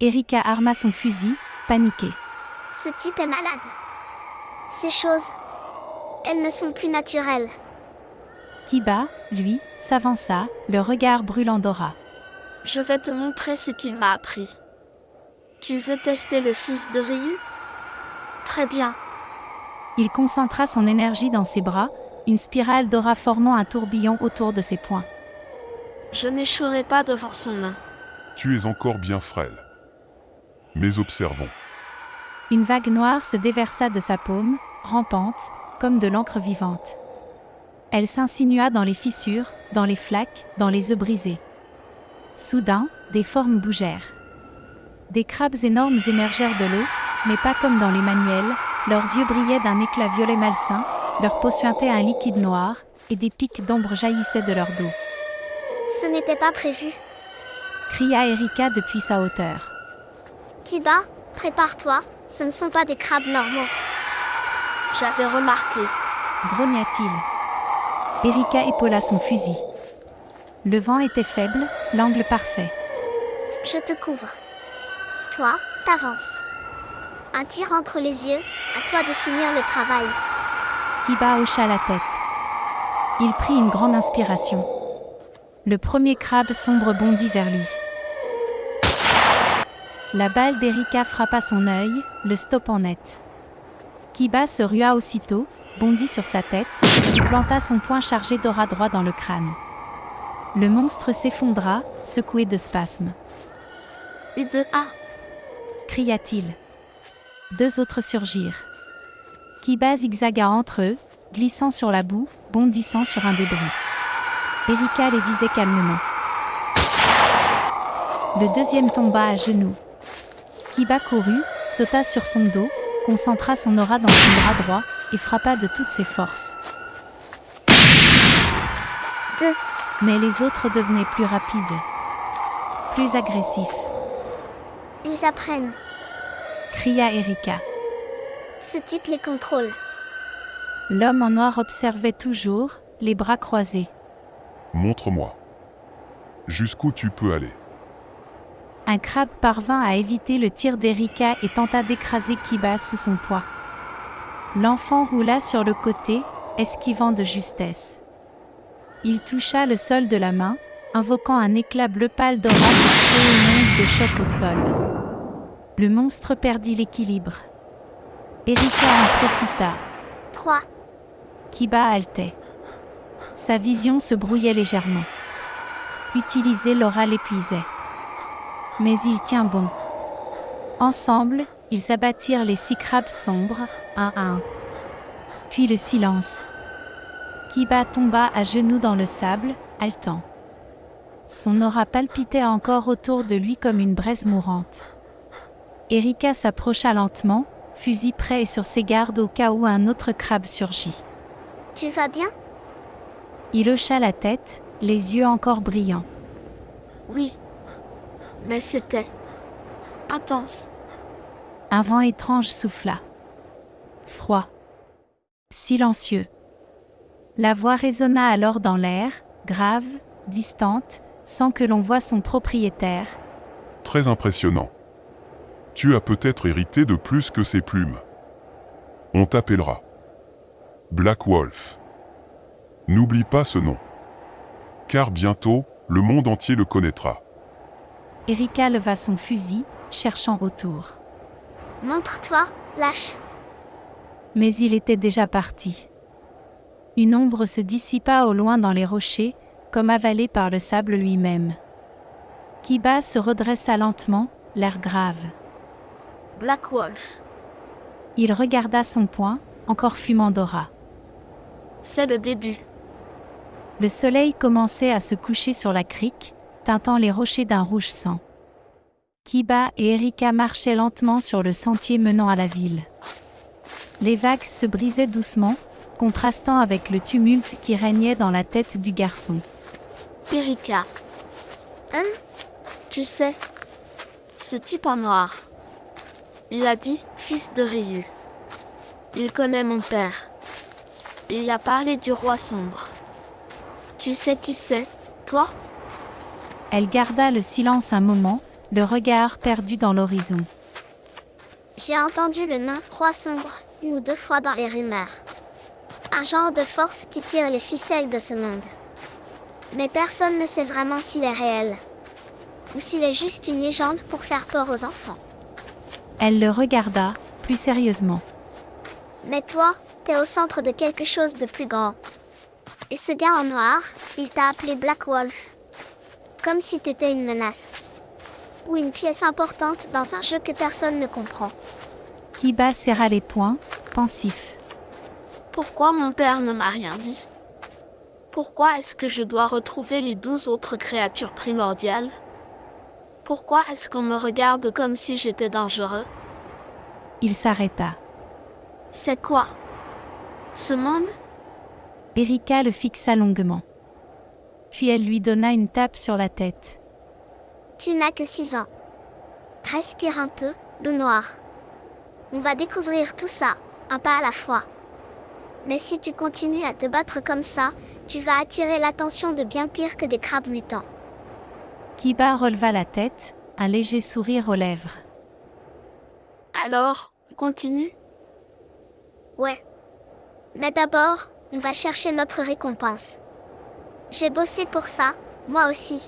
Erika arma son fusil, paniquée. Ce type est malade. Ces choses, elles ne sont plus naturelles. Kiba, lui, s'avança, le regard brûlant d'Ora. Je vais te montrer ce qu'il m'a appris. Tu veux tester le fils de Ryu? Très bien. Il concentra son énergie dans ses bras, une spirale d'aura formant un tourbillon autour de ses poings. Je n'échouerai pas devant son main. Tu es encore bien frêle. Mais observons. Une vague noire se déversa de sa paume, rampante, comme de l'encre vivante. Elle s'insinua dans les fissures, dans les flaques, dans les œufs brisés. Soudain, des formes bougèrent. Des crabes énormes émergèrent de l'eau, mais pas comme dans les manuels, leurs yeux brillaient d'un éclat violet malsain, leur peau suintait un liquide noir, et des pics d'ombre jaillissaient de leur dos. Ce n'était pas prévu. Cria Erika depuis sa hauteur. Kiba, prépare-toi, ce ne sont pas des crabes normaux. J'avais remarqué. Grogna-t-il. Erika épaula son fusil. Le vent était faible, l'angle parfait. Je te couvre. Toi, t'avances. Un tir entre les yeux, à toi de finir le travail. Kiba hocha la tête. Il prit une grande inspiration. Le premier crabe sombre bondit vers lui. La balle d'Erika frappa son œil, le stoppant net. Kiba se rua aussitôt, bondit sur sa tête, et planta son poing chargé d'aura droit dans le crâne. Le monstre s'effondra, secoué de spasmes. Et de A, Cria-t-il. Deux autres surgirent. Kiba zigzaga entre eux, glissant sur la boue, bondissant sur un débris. Erika les visait calmement. Le deuxième tomba à genoux. Kiba courut, sauta sur son dos, concentra son aura dans son bras droit, et frappa de toutes ses forces. 2. Mais les autres devenaient plus rapides, plus agressifs, Ils apprennent. cria Erika. Ce type les contrôle. L'homme en noir observait toujours, les bras croisés. Montre-moi. Jusqu'où tu peux aller. Un crabe parvint à éviter le tir d'Erika et tenta d'écraser Kiba sous son poids. L'enfant roula sur le côté, esquivant de justesse. Il toucha le sol de la main, invoquant un éclat bleu pâle d'aura pour créer une onde de choc au sol. Le monstre perdit l'équilibre. Erika en profita. 3. Kiba haletait. Sa vision se brouillait légèrement. Utiliser l'aura l'épuisait. Mais il tient bon. Ensemble, ils abattirent les 6 crabes sombres, un à un. Puis le silence. Kiba tomba à genoux dans le sable, haletant. Son aura palpitait encore autour de lui comme une braise mourante. Erika s'approcha lentement, fusil prêt et sur ses gardes au cas où un autre crabe surgit. Tu vas bien? Il hocha la tête, les yeux encore brillants. oui. Mais c'était intense. Un vent étrange souffla. Froid. Silencieux. La voix résonna alors dans l'air, grave, distante, sans que l'on voie son propriétaire. Très impressionnant. Tu as peut-être hérité de plus que ces plumes. On t'appellera Black Wolf. N'oublie pas ce nom. Car bientôt, le monde entier le connaîtra. Erika leva son fusil, cherchant autour. Montre-toi, lâche. Mais il était déjà parti. Une ombre se dissipa au loin dans les rochers, comme avalée par le sable lui-même. Kiba se redressa lentement, l'air grave. Black Wolf, Il regarda son poing, encore fumant d'aura. c'est le début. Le soleil commençait à se coucher sur la crique, teintant les rochers d'un rouge sang. Kiba et Erika marchaient lentement sur le sentier menant à la ville. Les vagues se brisaient doucement, contrastant avec le tumulte qui régnait dans la tête du garçon. Erika, tu sais, ce type en noir, il a dit fils de Ryu. Il connaît mon père. Il a parlé du roi sombre. Tu sais qui c'est, toi? Elle garda le silence un moment, le regard perdu dans l'horizon. J'ai entendu le nain roi sombre 1 ou 2 fois dans les rumeurs. Un genre de force qui tire les ficelles de ce monde. Mais personne ne sait vraiment s'il est réel. Ou s'il est juste une légende pour faire peur aux enfants. Elle le regarda, plus sérieusement. Mais toi, t'es au centre de quelque chose de plus grand. Et ce gars en noir, il t'a appelé Black Wolf. Comme si t'étais une menace. Ou une pièce importante dans un jeu que personne ne comprend. Kiba serra les poings, pensif. Pourquoi mon père ne m'a rien dit? Pourquoi est-ce que je dois retrouver les 12 autres créatures primordiales? Pourquoi est-ce qu'on me regarde comme si j'étais dangereux? Il s'arrêta. C'est quoi? Ce monde? Erika le fixa longuement. Puis elle lui donna une tape sur la tête. Tu n'as que 6 ans. Respire un peu, loup noir. On va découvrir tout ça, un pas à la fois. Mais si tu continues à te battre comme ça, tu vas attirer l'attention de bien pire que des crabes mutants. Kiba releva la tête, un léger sourire aux lèvres. Alors, continue. Ouais. Mais d'abord, on va chercher notre récompense. J'ai bossé pour ça, moi aussi.